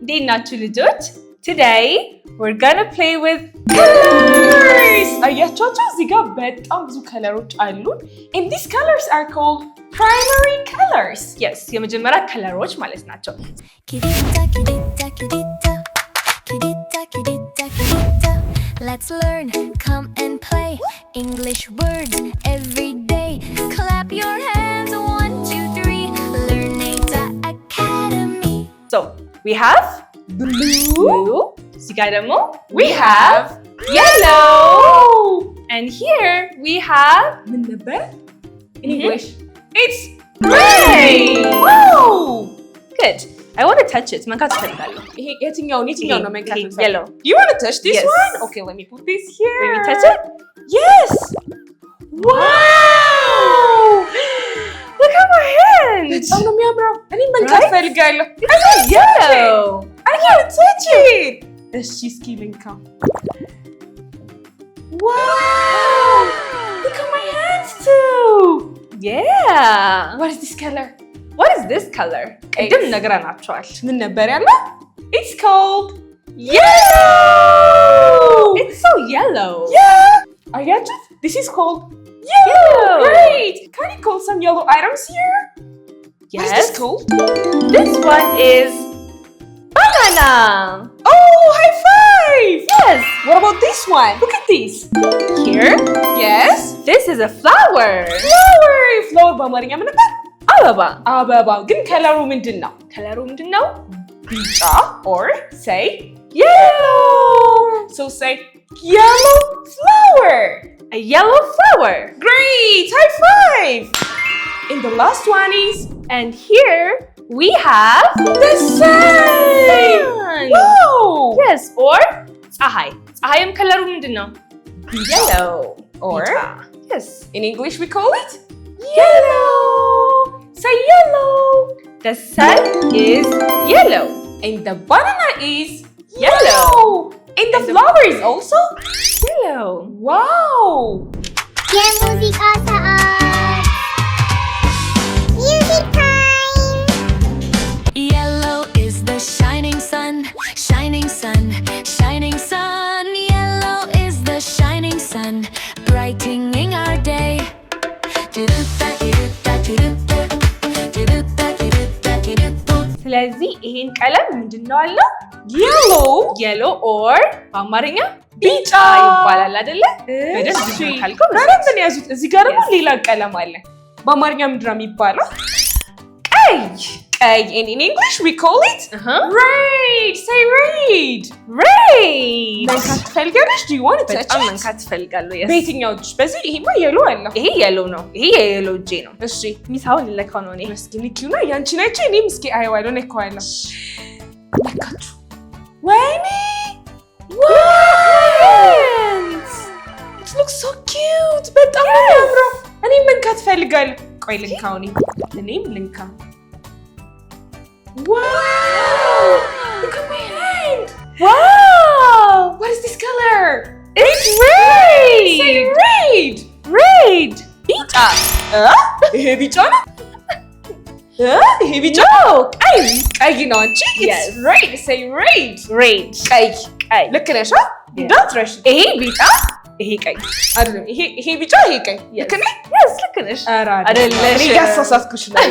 እንዴት ናችሁ ልጆች? Today we're gonna play with colors. አያቻችሁ እዚህ ጋር በጣም ብዙ ከለሮች አሉ. And these colors are called primary colors. Yes, የመጀመሪያ ከለሮች ማለት ናቸው. Let's learn, come and play English words every day. Clap your hands, 1, 2, 3. Learn Nata Academy. So we have blue. እዚህ ጋር ደግሞ We have yellow. And here we have ምን ነበር? In English. It's Gray. Wow. Good. I want to touch it. መንካት እፈልጋለሁ. ይሄ የትኛው ነው መንካት የምፈልገው? Yellow. You want to touch this Yes. one? Okay, let me put this here. Let me touch it. Yes. Wow. Look at my hands. በጣም ነው የሚያምረው. እኔ መንካት እፈልጋለሁ. It's yellow. I can't touch it. እሺ እስኪ ልንካ. Wow. Look at my hands too. Yeah. What is this color? What is this color? ቅድም ነግረናቸዋል. ምን ነበር ያለው? It's called Yellow. It's so yellow. Yeah. አያችሁት? This is called yellow. Yellow. Great. Can you call some yellow items here? What is this Yes. called? This one is banana. Oh, high five. Yes. What about this one? Look at this. Here, Yes. this is a flower. Flower. Flower በአማርኛ ምን ነበር? አበባ. አበባ። ግን ከለሩ ምንድን ነው? ከለሩ ምንድን ነው? ቢጫ or say Yellow. so say yellow flower. A yellow flower. Great. High five. And the last one is And here we have the sun. sun. Wow. Yes, or ፀሐይ. ፀሐይም ከለሩ ምንድን ነው? Yellow. Or ቢጫ. Yes. in English we call it yellow. Say yellow. The sun is yellow. And the banana is Yellow. And the flower is also Yellow. wow. የሙዚቃ ሰዓት Music time. Yellow is the shining sun, shining sun, shining sun. Yellow is the shining sun, brightening our day. ስለዚህ ይሄን ቀለም ምንድን ነው አለው? Yellow. Yellow or በአማርኛ ቢጫ ይባላል አይደለ? በደንብ እሺ። ካልከው በደንብ ነው ያዙት። እዚህ ጋር ደግሞ Yes. ሌላ ቀለም አለ። በአማርኛ ምንድን ነው የሚባለው? ቀይ. ቀይ. And in English we call it red. Say red. Red. መንካት ትፈልጊያለሽ? Do you want to touch በጣም it? መንካት ትፈልጋለሁ። Yes. በየትኛው እጅሽ? በዚህ ይሄማ የሎ አለው። ይሄ yellow ነው። ይሄ የየሎ እጄ ነው። እሺ ሚሳውን ልለካው ነው እኔ። እስኪ ንኪውና ያንቺን አይቼ እኔም እስኪ አየዋለሁ። ነካዋለሁ። ነካችሁ። ወይኔ Hands. It looks so cute. በጣም ነው የሚያምረው። እኔም መንካት እፈልጋለሁ። ቆይ ልንካው እኔም ልንካ። Wow! Look at my hand. Wow. What is this color? It's red. Say red. Red. ቢጫ. ይሄ ቢጫ ነው? ይሄ ቢጫ No. ቀይ. ቀይ ነው አንቺ? Yes. It's red. Say red. Red. ቀይ ቀይ. ልክ ነሽ? እንዳትረሺ። ይሄ ቢጫ፣ ይሄ ቀይ። አይደለም ይሄ ቢጫ ይሄ ቀይ ልክ ነኝ? Yes, ልክ ነሽ። ኧረ አይደለሽም። እኔ እያሳሳትኩሽ ነው።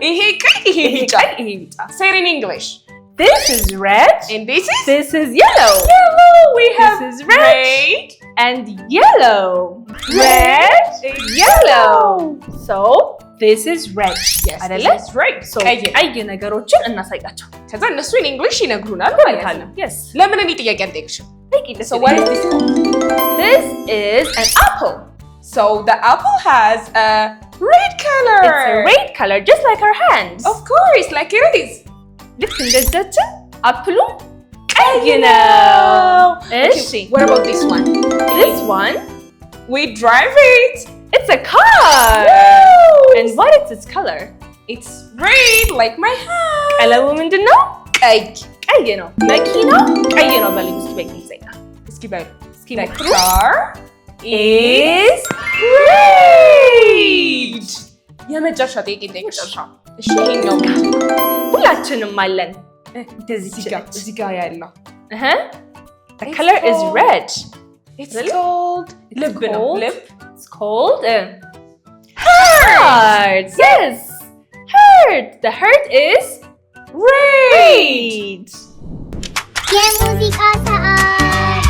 ይሄ ቀይ ይሄ ቢጫ። ይሄ ቢጫ። Say it in English. This is red. And this is yellow. yellow. We have This is red. And yellow. Red. Yellow. So this is red. Yes, አይደለ? this is red. So ቀይ ቀይ ነገሮችን እናሳያቸው። ከዛ እነሱ in English ይነግሩናል ማለት ነው። Yes. ለምን እኔ ጥያቄ አልጠይቅሽም? So what is this called? This is an apple. So the apple has a red color. It's a red color, just like our hands. Of course, like it is. ልክ እንደዛችን አፕሉ ቀይ ነው። እሺ. What about this one? This one, We drive it. it's a car. Woo! And what is its color? It's red like my hand. ቀለሙ ምንድን ነው? ቀይ ቀይ ነው። መኪናው ቀይ ነው በልዩ እስኪ በእንግሊዝኛ እስኪ በሉ። እስኪ The ሞክሩ። car is red. የመጨረሻ ጥያቄ ጠይቅሽ። እሺ ይሄኛው ምንድን ነው? ሁላችንም አለን። እዚህ ጋር ያለው The color is red. It's called ልብ ነው ልብ It's called heart. Yes, heart. The heart is red. የሙዚቃ ሰዓት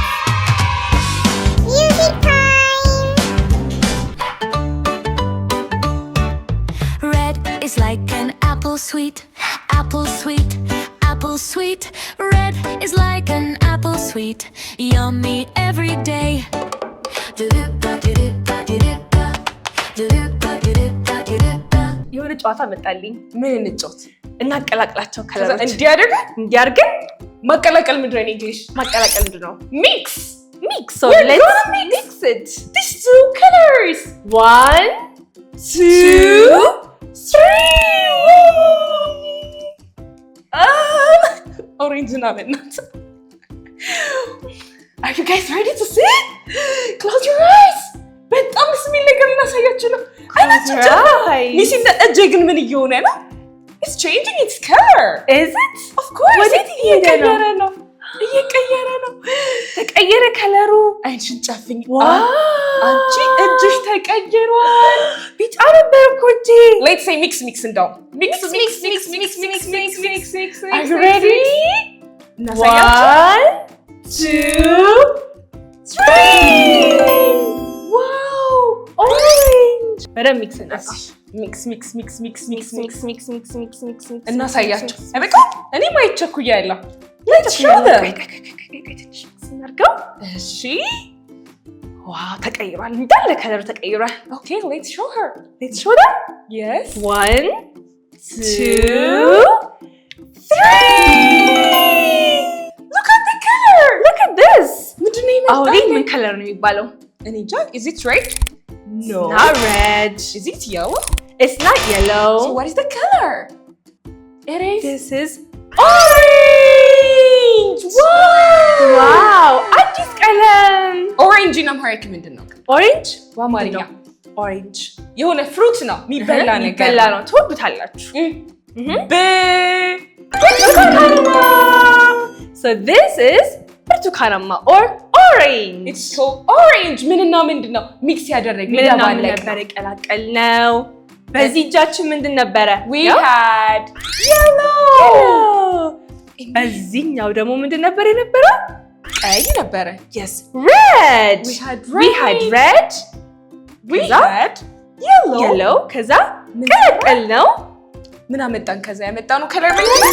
Music time. Red is like an apple sweet, apple sweet, apple sweet. Red is like an apple sweet, yummy every day. የሆነ ጨዋታ መጣልኝ። ምን እንጫወት? እናቀላቅላቸው ከለሮች እንዲያርገን ማቀላቀል ምንድን ነው? እንግሊሽ ማቀላቀል ምንድን ነው? mix. So let's mix it. These two colors. 1, 2, 3. Orange እና በእናት Are you guys ready to see it? Close your eyes. በጣም ስሚል ነገር እናሳያችሁ ነው። አይናችሁ ሚስ እንደ እጄ ግን ምን እየሆነ ነው? It's changing its color. Is it? Of course. ወዴት እየቀየረ ነው? ተቀየረ ከለሩ። አይንሽን ጨፍኝ። አንቺ እጅሽ ተቀይሯል። ቢጫ ነበር እኮ እጄ። Let's say mix እንደው mix. Are you ready? 1, 2, 3. Wow! Orange. በደንብ ሚክስ እናድርግ። mix. እናሳያቸው። በቃ እኔ ማየት ቸኩያለሁ። Let's show them. እሺ ዋው ተቀይሯል። እንዳለ ከለሩ ተቀይሯል። Okay, let's show her. Let's show them. Yes. 1, 2, 3. Look at the color. Look at this. ምንድነው ይመጣል? አሁን ምን ከለር ነው የሚባለው? እኔ እንጃ. Is it red? No. Not red. Is it yellow? It's not yellow. So what is the color? It is. This is orange. Wow. አዲስ ቀለም. Orange in Amharic ምንድን ነው? Orange? በአማርኛ Orange. የሆነ ፍሩት ነው የሚበላ ነገር የሚበላ ነው። ትወዱታላችሁ። ብርቱካናማ. So this is ብርቱካናማ or orange. It's called orange. ምንና ምንድን ነው ሚክስ ያደረግን? ምንና ምን ነበር የቀላቀልነው? በዚህ እጃችን ምንድን ነበረ? We had yellow. በዚህኛው ደግሞ ምንድን ነበር የነበረው? ቀይ ነበረ. Yes. Red. We had red. We ከዛ had yellow. ከዛ ቀላቀል ነው። ምን አመጣን? ከዛ ያመጣነው ከለር ምንድን ነው?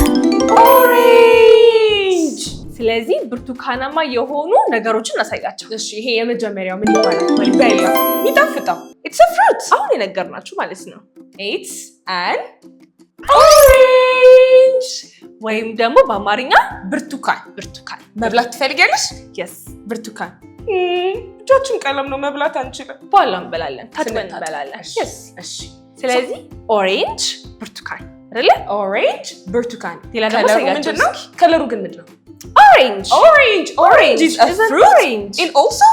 Orange. ስለዚህ ብርቱካናማ የሆኑ ነገሮችን እናሳያቸው። እሺ ይሄ የመጀመሪያው ምን ይባላል? ይበላል። የሚጣፍጠው It's a fruit. አሁን የነገርናችሁ ማለት ነው። It's an orange. ወይም ደግሞ በአማርኛ ብርቱካን መብላት ትፈልጊያለሽ? Yes. ብርቱካን እጃችን ቀለም ነው መብላት አንችልም። በኋላ እንበላለን፣ ታጥበን እንበላለን። Yes. እሺ ስለዚህ ኦሬንጅ ብርቱካን አይደለ? orange ብርቱካን። ሌላ ደግሞ ከለሩ ሳይጋቸው ምንድን ነው? ከለሩ ግን ምንድን ነው? Orange is a fruit orange. and also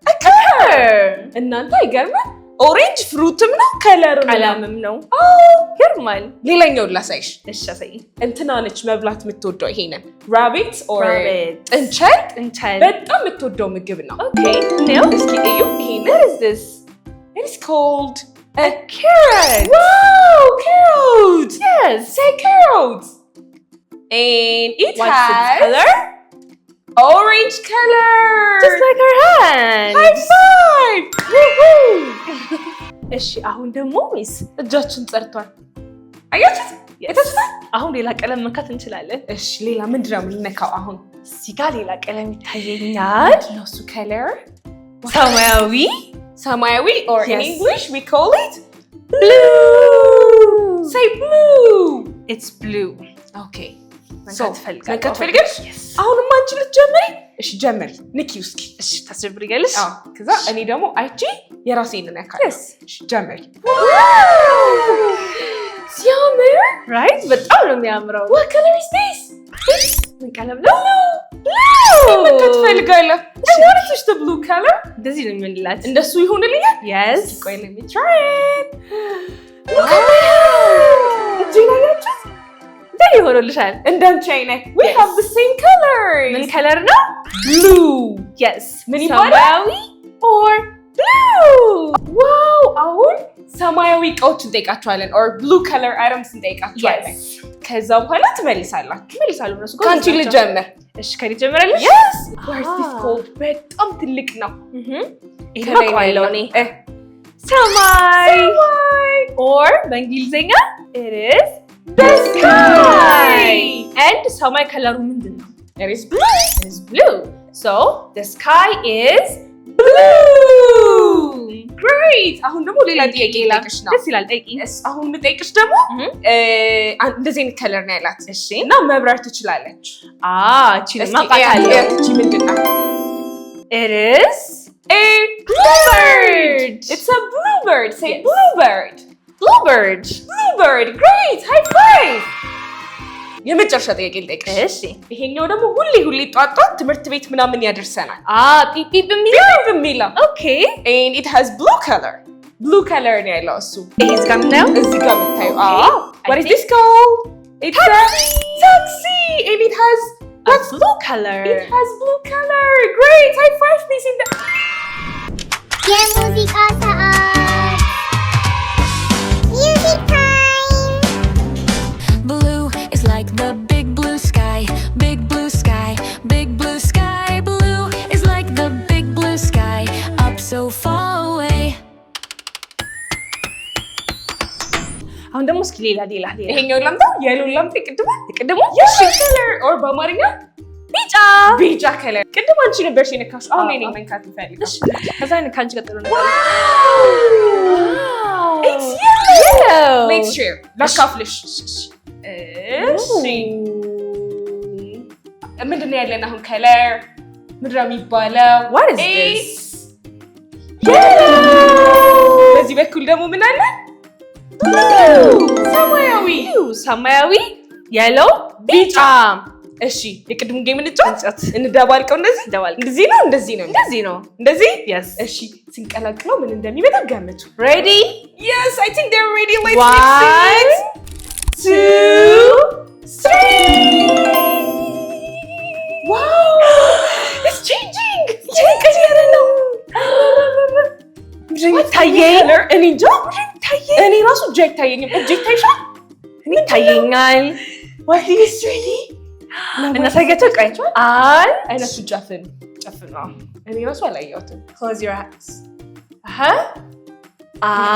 a color. color. እናንተ አይገርምም? ኦሬንጅ ፍሩትም ነው ቀለምም ነው። ይገርማል። ሌላኛውን ላሳይሽ። እሺ አሳይኝ። እንትና ነች መብላት የምትወደው ይሄንን rabbit or Rabbit. ጥንቸል በጣም የምትወደው ምግብ ነው። Okay, now እስኪ እዩ ይሄንን። what is this? It is called A carrot. wow, carrot. Yes. Say carrot. And it What's has its color? orange color. Just like our hand. High five. Woohoo! እሺ አሁን ደግሞ ሚስ እጃችን ጸርቷል። አያችሁት? የተስፋል። አሁን ሌላ ቀለም መንካት እንችላለን። እሺ ሌላ ምንድን ነው የምንነካው አሁን? እዚህ ጋር ሌላ ቀለም ይታየኛል። እሱ ከለር ሰማያዊ or in Yes. English we call it blue. say blue. It's blue. Okay. መንካት ፈልጋለሁ። መንካት ፈልጋለሽ? Yes. አሁንም አንቺ ልትጀምሪ? እሺ ጀምሪ። ንኪው እስኪ። እሺ ታስጀምሪያለሽ? አዎ። ከዛ እኔ ደግሞ አይቼ የራሴን ነካለሁ። Yes. እሺ ጀምሪ። ሲያምር right? በጣም ነው የሚያምረው። What color is this? ምን ቀለም ነው? Blue. መንካት ፈልጋለሁ። I want to touch the blue color. እንደዚህ ነው የምንላት። እንደሱ ይሁንልኛል? Yes. ቆይ let me try it. Look at my hand. እጄን አያችሁት? ምን ይሆንልሻል? እንዳንቺ አይነት we have the same color ምን ከለር ነው? blue yes ምን ይባላል? ሰማያዊ or blue ዋው አሁን ሰማያዊ እቃዎችን እንጠይቃቸዋለን or blue color items እንጠይቃቸዋለን ከዛ በኋላ ትመልሳላችሁ እነሱ ከአንቺ ልጀምር እሺ ከኔ ጀምራለሽ yes where is this called በጣም ትልቅ ነው ይሄ ነው እኔ ሰማይ or በእንግሊዘኛ it is the sky and ሰማይ ከለሩ ምንድነው? it is blue so the sky is blue great አሁን ደግሞ ሌላ ጥያቄ ልጠይቅሽ ነው ደስ ይላል ጠይቂ አሁን የምጠይቅሽ ደግሞ እንደዚህ አይነት ከለር ነው ያላት እሺ እና መብረር ትችላለች እቺ ማቃታለሁ እቺ ምንድነው? it is a bluebird it's a bluebird say bluebird great high five የመጨረሻ ጥያቄ ልጠይቅሽ እሺ ይሄኛው ደግሞ ሁሌ ጧት ትምህርት ቤት ምናምን ያደርሰናል ፒፒ በሚለው ኦኬ and it has blue color ነው ያለው እሱ እዚህ ጋር ምናየው እዚህ ጋር የምታየው what is this called? it's a taxi and it has blue color great high five please in the የሙዚቃ ሰዓት Music time Blue is like the big blue sky, big blue sky, big blue sky. Blue is like the big blue sky, up so far away. አሁን ደግሞ እስኪ ሌላ ይሄኛው ላምጣ የሉን ላምጣ ቅድሙ yes color or በአማርኛ ቢጫ ከለር ቅድም አንቺ ነበርሽ የነካሽው አሁን እኔ መንካት እንፈልጋለሁ ከዛ ካንቺ ቀጥሎ ነው it's yellow let's share ላካፍልሽ እሺ ምንድነው ያለን አሁን ከለር ምንድነው የሚባለው what is this yellow በዚህ በኩል ደግሞ ምን አለ ሰማያዊ yellow ቢጫ እሺ የቅድሙ ጌም እንጫወት እንደባልቀው እንደዚህ ነው yes እሺ ስንቀላቅለው ምን እንደሚመጣ ገምቱ ready yes I think they're ready let's 1 2 3 wow it's changing እየተቀየረ ነው ታየኝ እኔ እንጃ እኔ ራሱ እጄ አይታየኝም እጄ ይታይሻል እኔ ታየኛል what is ready እናሳያቸው ቆይ አይነቱ ጨፍን እኔ ራሱ አላየሁትም close your eyes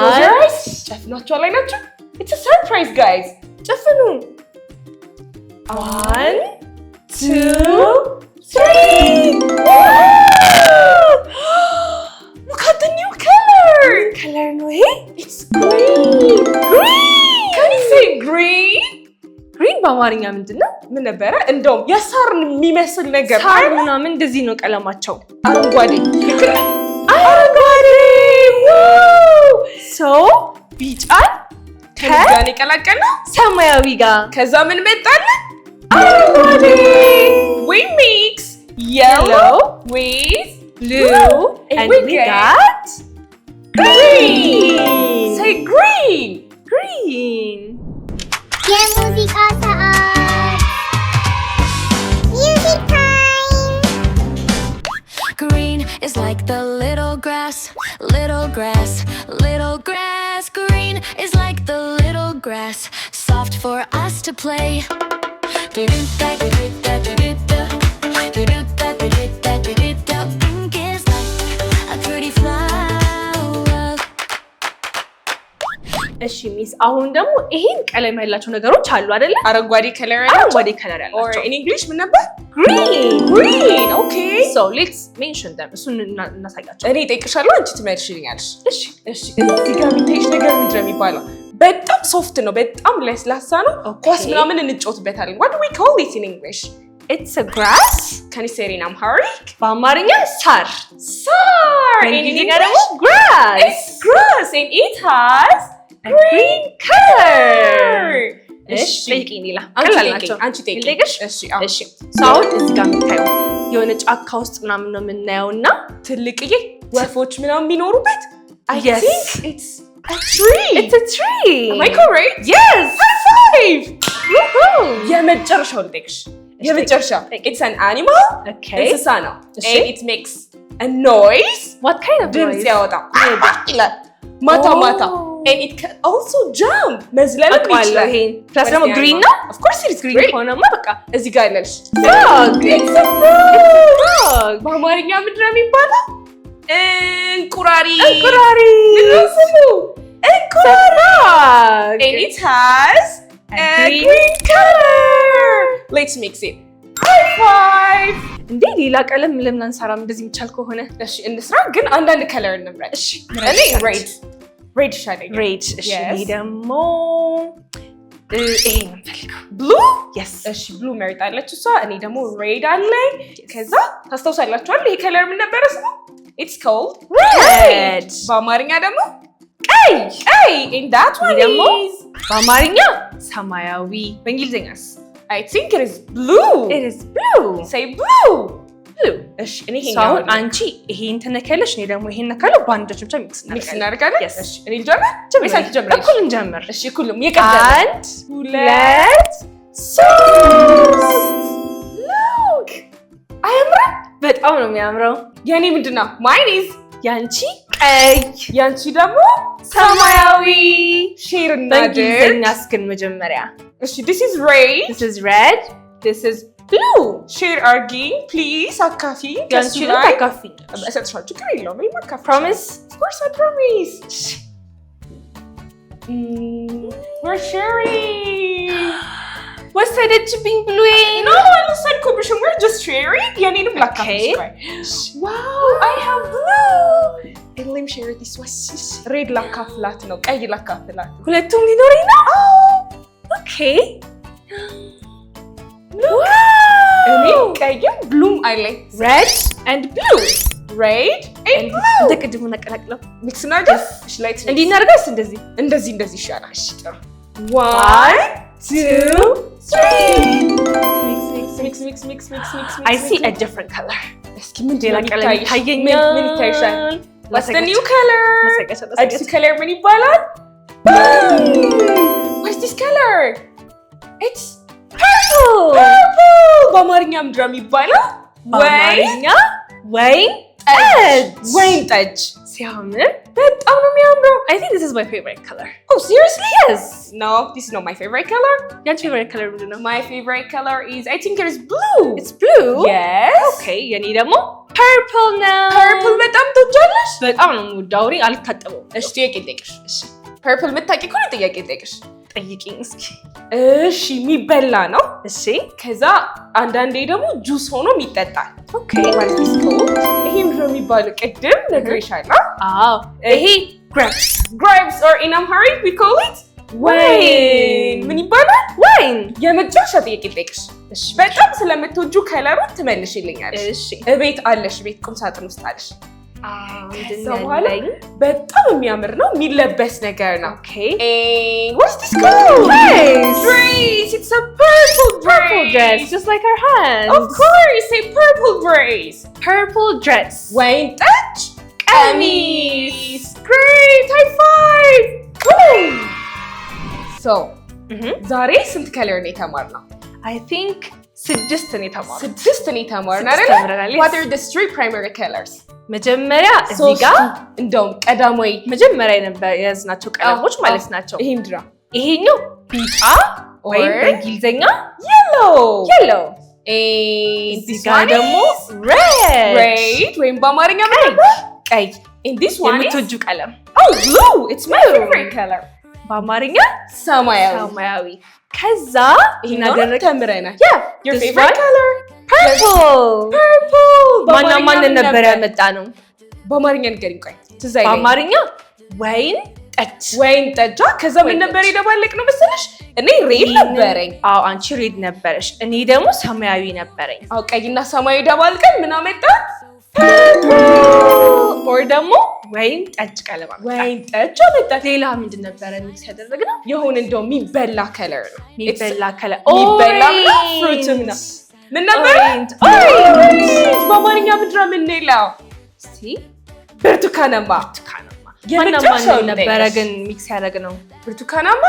close your eyes ጨፍናችኋል አይናችሁ it's a surprise guys ጨፍኑ 1 2 3 look at the new color ነው ይሄ it's green can you say green በአማርኛ ምንድነው? ምን ነበረ? እንደውም የሳርን የሚመስል ነገር ሳር ምናምን እንደዚህ ነው ቀለማቸው አረንጓዴ so ቢጫን ከጋር የቀላቀልነው ሰማያዊ ጋር ከዛ ምን መጣለን? አረንጓዴ we mix yellow with blue and we got green say green የሙዚቃ ሰዓት Music time Green is like the little grass. Green is like the little grass, soft for us to play. Pink is like a pretty flower. እሺ ሚስ አሁን ደግሞ ይሄን ቀለም ያላቸው ነገሮች አሉ አይደለ? አረንጓዴ ከለር ያላቸው or in English ምን ነበር? green okay so let's mention them እሱን እናሳያቸው እኔ እጠይቅሻለሁ አንቺ ትመልሽልኛለሽ እሺ እዚህ ጋር የሚታይሽ ነገር ምንድን ነው የሚባለው በጣም ሶፍት ነው በጣም ለስላሳ ነው ኳስ ምናምን እንጫወትበታለን what do we call it in English? it's a grass can you say it in Amharic? በአማርኛ ሳር በእንግሊዝኛ ደግሞ grass it's grass and it has a green color እሺ ጠይቂኝ ሌላ አንቺ ጠይቂኝ እሺ አሁን እዚህ ጋር የምታየው የሆነ ጫካ ውስጥ ምናምን ነው የምናየው እና ትልቅዬ ወፎች ምናምን የሚኖሩበት I Yes. think it's a tree it's a tree am I correct? yes high five የመጨረሻው ልጠይቅሽ። የመጨረሻ it's an animal እንስሳ ነው and it makes a noise what kind of ድምፅ noise ያወጣል ይላል ማታ ማታ and it can also jump መዝለል ይችላል plus ደግሞ green ነው of course it is green ሆነማ በቃ እዚህ ጋር ያለሽ frog it's a frog በአማርኛ ምንድን ነው የሚባለው እንቁራሪት ምንድን ስሙ እንቁራሪት and it has a green color let's mix it high five እንዴ ሌላ ቀለም ለምን አንሰራም እንደዚህ የሚቻል ከሆነ እሺ እንስራ ግን አንዳንድ ከለር እንምረጥ እሺ እኔ ሬድ ሻዴኝ ሬድ እሺ ደግሞ ይሄን እንፈልገው ብሉ yes እሺ ብሉ መርጣለች እሷ እኔ ደግሞ ሬድ አለኝ ከዛ ታስታውሳላችኋል ይሄ ከለር ምን ነበር ስሙ it's called red በአማርኛ ደግሞ ቀይ and that one ደግሞ is በአማርኛ ሰማያዊ በእንግሊዝኛስ I think it is blue it is blue say blue እሺ እኔ ይሄኛው አንቺ ይሄን ተነከለሽ እኔ ደግሞ ይሄን ነካለው ባንዶች ብቻ ሚክስ እናደርጋለን እሺ እኔ ልጀምር ወይስ አንቺ ጀምሪ እኩል እንጀምር እሺ እኩልም ይቀደም 1 2 3 look አያምርም በጣም ነው የሚያምረው የኔ ምንድነው mine is ያንቺ ቀይ ያንቺ ደግሞ ሰማያዊ ሼር እና በእንግሊዝኛስ ግን መጀመሪያ እሺ this is red this is red this is blue share arguing please አካፊ ያንቺ ነው አካፊ እሰጥሻለሁ ችግር የለውም እኔ አካፊ promise of course I promise we're sharing ወሰደችብኝ ብሉዬን no አልወሰድኩብሽም we're just sharing የኔንም ላካፍልሽ wow I have blue and let me share this one red ላካፍላት ነው ቀይ ላካፍላት ሁለቱም ሊኖረኝ ነው okay እኔ ቀይም ብሉም አለኝ red and blue red and blue እንደ ቅድሙ ነቀላቅለው ሚክስ እናድርግ እሺ ላይት እንዲህ እናድርጋስ እንደዚህ እንደዚህ ይሻላል እሺ ጥሩ 1 2 3 I see a different color እስኪ ምን ሌላ ቀለም ይታየኛል ምን ይታይሻል what's the new color አዲስ color ምን ይባላል what's this color it's purple በአማርኛ ምንድን ነው የሚባለው በአማርኛ ወይን ጠጅ ሲያምር በጣም ነው የሚያምረው I think this is my favorite color oh seriously yes no this is not my favorite color your favorite color ምንድን ነው my favorite color is I think it is blue it's blue yes okay የኔ ደግሞ purple ነው purple በጣም ትወጃለሽ በጣም ነው የምወደው አልታጠበውም እሺ ጥያቄ ልጠይቅሽ እሺ purple የምታውቂ ከሆነ ጥያቄ ልጠይቅሽ ጠይቂኝ እስኪ እሺ የሚበላ ነው እሺ ከዛ አንዳንዴ ደግሞ ጁስ ሆኖ ይጠጣል ኦኬ what is called ይሄ ምንድን ነው የሚባለው ቅድም ነግሬሻለሁ አዎ ይሄ grapes or in Amharic we call it wine ምን ይባላል wine የመጨረሻ ጥያቄ ልጠይቅሽ እሺ በጣም ስለምትወጁ ከለሩን ትመልሽልኛለሽ እሺ እቤት አለሽ ቤት ቁም ሳጥን ውስጥ አለሽ ከዛ በኋላ እንደዚህ በጣም የሚያምር ነው የሚለበስ ነገር ነው okay what's this called dress it's a purple dress just like our hands of course a purple dress ወይን ጠጅ ቀሚስ great high five so ዛሬ ስንት ከለር ነው የተማርነው I think 6 ነው የተማርነው 6 ነው የተማርነው አይደል what are the three primary colors መጀመሪያ እዚህ ጋር እንደውም ቀዳማዊ መጀመሪያ ነበር የያዝናቸው ቀለሞች ማለት ናቸው ይሄ ምንድን ነው ይሄኛው ቢጫ ወይም በእንግሊዝኛ yellow እዚህ ጋር ደግሞ red ወይም በአማርኛ ቀይ and this one የምትወጁ ቀለም oh blue it's my favorite color በአማርኛ ሰማያዊ ከዛ ይሄን አደረግን ተምረናል your this favorite one? color purple ማን ነበር ያመጣ ነው በአማርኛ ንገሪኝ ቆይ ትዝ አይለኝም በአማርኛ ወይን ጠጅ ከዛ ምን ነበር የደባለቅ ነው መሰለሽ እኔ ሬድ ነበረኝ አዎ አንቺ ሬድ ነበረሽ እኔ ደግሞ ሰማያዊ ነበረኝ አዎ ቀይና ሰማያዊ ደባልቀን ምን አመጣ or ደግሞ ወይን ጠጅ ቀለም ወይን ጠጅ አመጣ ሌላ ምንድን ነበረ ሚክስ ያደረግነው የሆነ እንደው የሚበላ ከለር ነው የሚበላ ከለር የሚበላ ፍሩትም ነው ምን ነበር በአማርኛ ምንድን ነው የምንለው እስቲ ብርቱካናማ ማን ነበረ ግን ሚክስ ያደረግነው ብርቱካናማ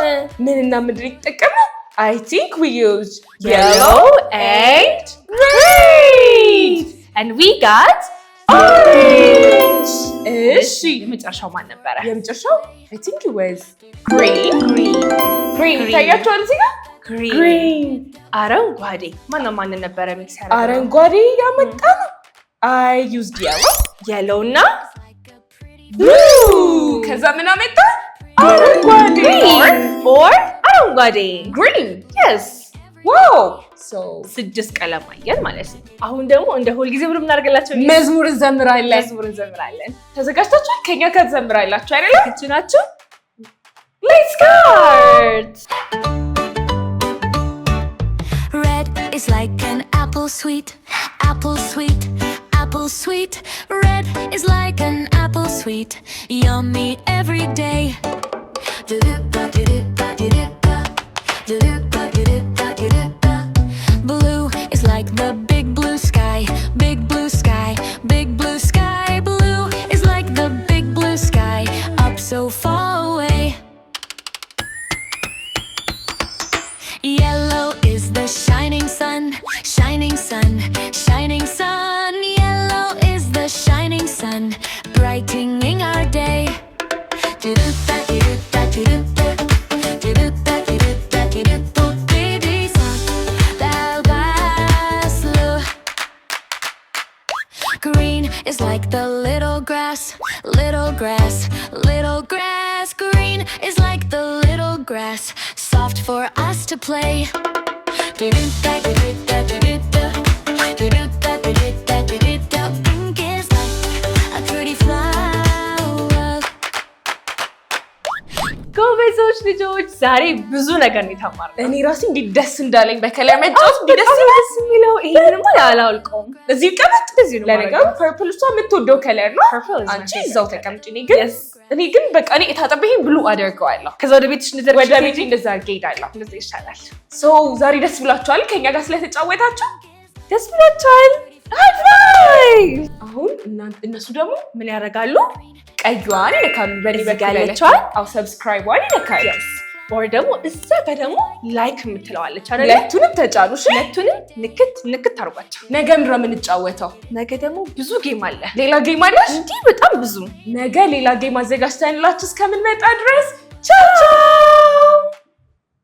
ምንና ምንድን ይጠቀማል I think we used yellow and red. And we got orange. እሺ የመጨረሻው ማን ነበረ? የመጨረሻው I think it was green ታያችኋል እዚህ ጋር green አረንጓዴ ማን ነበረ ሚክስ ያደረገው? አረንጓዴ ያመጣ ነው I used yellow እና blue ከዛ ምን አመጣ አረንጓዴ or አረንጓዴ green yes wow so 6 ቀለም አየን ማለት ነው። አሁን ደግሞ እንደ ሁልጊዜ ብሎ እናደርግላችሁ መዝሙር እንዘምራለን። ተዘጋጅታችኋል? ከኛ ጋር ትዘምራላችሁ አይደል? እቺ ናችሁ። Let's start. Red is like an apple sweet, apple sweet, apple sweet. Red is like an apple sweet, yummy every day. Blue is like the big blue sky, big blue sky, big blue sky. Blue is like the big blue sky, up so far away. Yellow is the shining sun, shining sun, shining sun. Yellow is the shining sun, brightening our day. Green is like the little grass, little grass, little grass. Green is like the little grass, soft for us to play. Pink is like a pretty flower. ጎበዞች ልጆች ዛሬ ብዙ ነገር ነው የተማርነው። እኔ ራሴ እንዴት ደስ እንዳለኝ በከለር መጫወት ደስ የሚለው ይሄንማ አላውቀውም። እዚህ ቀመጥ እዚህ ነው ለነገሩ ፐርፕል እሷ የምትወደው ከለር ነው። አንቺ እዛው ተቀምጪ። እኔ ግን በቃ እኔ የታጠበኝ ብሉ አደርገዋለሁ። ከዛ ወደ ቤትሽ ወደ ቤቴ እንደዛ አድርጌ እንደዛ ይሻላል። ዛሬ ደስ ብላችኋል? ከኛ ጋር ስለተጫወታችሁ ደስ ብላችኋል? አሁን እነሱ ደግሞ ምን ያደርጋሉ? ቀዩዋን ይነካሉ። በኔ በጋለቻል አው ሰብስክራይቧን ይነካሉ። or ደግሞ እዛ ጋር ደግሞ ላይክ የምትለዋለች አይደል? ሁለቱንም ተጫኑ። ሁለቱንም ንክት አርጓቸው። ነገ ምንድን ነው የምንጫወተው? ነገ ደግሞ ብዙ ጌም አለ። ሌላ ጌም አለሽ? እንዲህ በጣም ብዙ። ነገ ሌላ ጌም አዘጋጅተንላችሁ እስከምንመጣ ድረስ ቻው ቻው።